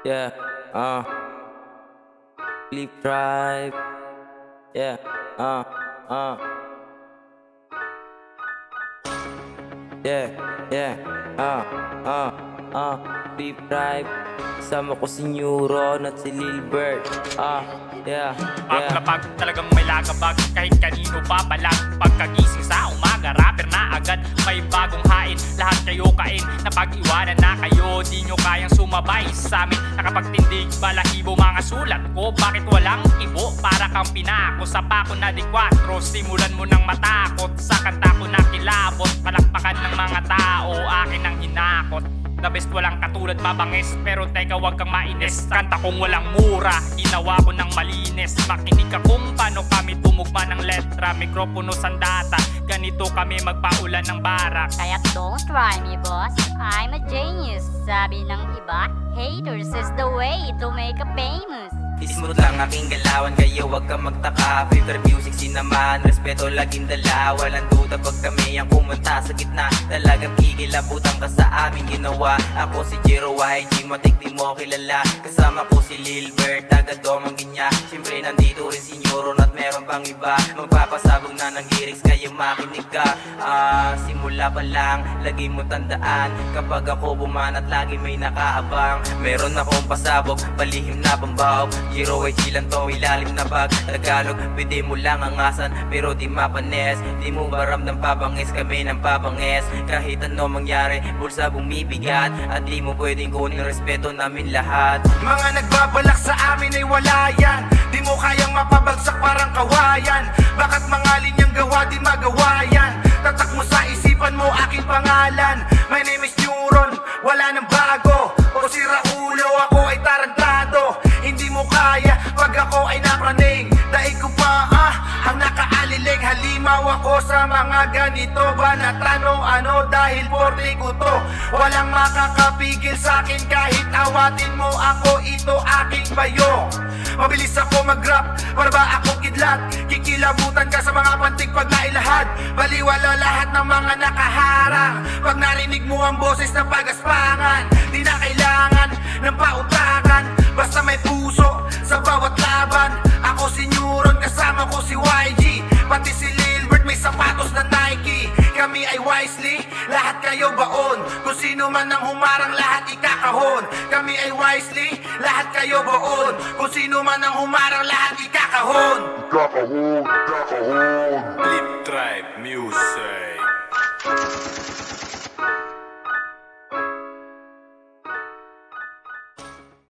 Yeah, Flip Tribe. Yeah, uh, uh. Yeah, yeah, Flip Tribe. Kasama ko si Neuron at si Lilbert. Yeah, Pagod na pagod talagang may lagabag. Kahit kanino pa balag. Pagkagising sa umaga, rapper na agad. May bagong hain, lahat kayo kain. Napag-iwanan na kayo, di nyo kayang sumabay sa amin. Nakapagtindig balahibo mga sulat ko. Bakit walang ibo? Para kang pinako sa pako na di 4. Simulan mo nang matakot sa kanta ko na kilabot. Palakpakan ng mga tao, akin ang hinakot. The best walang katulad mabangis. Pero teka wag kang mainis. Kanta kong walang mura, ginawa ko ng malinis. Makinig ka kung paano kami tumugma ng letra. Mikropono sandata, ganito kami magpaulan ng barak. Kaya don't try me boss, I'm a genius. Sabi ng iba, haters is the way to make a famous. Smooth lang aking galawan, kaya wag kang magtaka. Favorite music sinaman, respeto laging dala. Walang duda pag kami ang pumunta sa gitna. Talagang kikilabutan ka sa aming ginawa. Ako si Jiro YG, matik di mo kilala. Kasama ko si Lilbert, taga Domangin niya. Siyempre nandito rin si Neuron at meron pang iba. Magpapasabog na ng lyrics, kaya makinig ka. Simula pa lang, lagi mo tandaan. Kapag ako bumanat, lagi may nakaabang. Meron akong pasabog, palihim na pambawag. Jiro YG lang to, ilalim na bag. Tagalog, pwede mo lang angasan, pero di mapanes. Di mo ba ramdam pabangis, kami ng pabangis. Kahit ano mangyari, bulsa bumibigat. At di mo pwedeng kunin respeto namin lahat. Mga nagbabalak sa amin ay wala yan. Di mo kayang mapabagsak parang kawayan. Bakit mga linyang gawa di magawa yan? Tatak mo sa isipan mo aking pangalan. My name is Neuron, wala nang bago. O si Raulo, ako ay tarantado. Hindi mo kaya pag ako ay napraning. Daig ko pa ang nakaaliling. Halimaw ako sa mga ganito. Banatano ano dahil porte ko to. Walang makakapigil sa akin kahit awatin mo ako. Ito aking bayo. Mabilis ako mag-rap, para ba ako kidlat? Kikilabutan ka sa mga pantig pag nailahad. Baliwala lahat ng mga nakaharang. Pag narinig mo ang boses ng pagaspangan, di na kailangan ng pautakan. Basta may puso sa bawat laban. Ako si Neuron, kasama ko si YG. Pati si Lilbert may sapatos na Nike. Kami ay wisely, lahat kayo baon. Kung sino man ang humarang, lahat ikakahon. Kami ay wisely, lahat kayo baon. Kung sino man ang humarang, lahat ikakahon. Flip Tribe Music.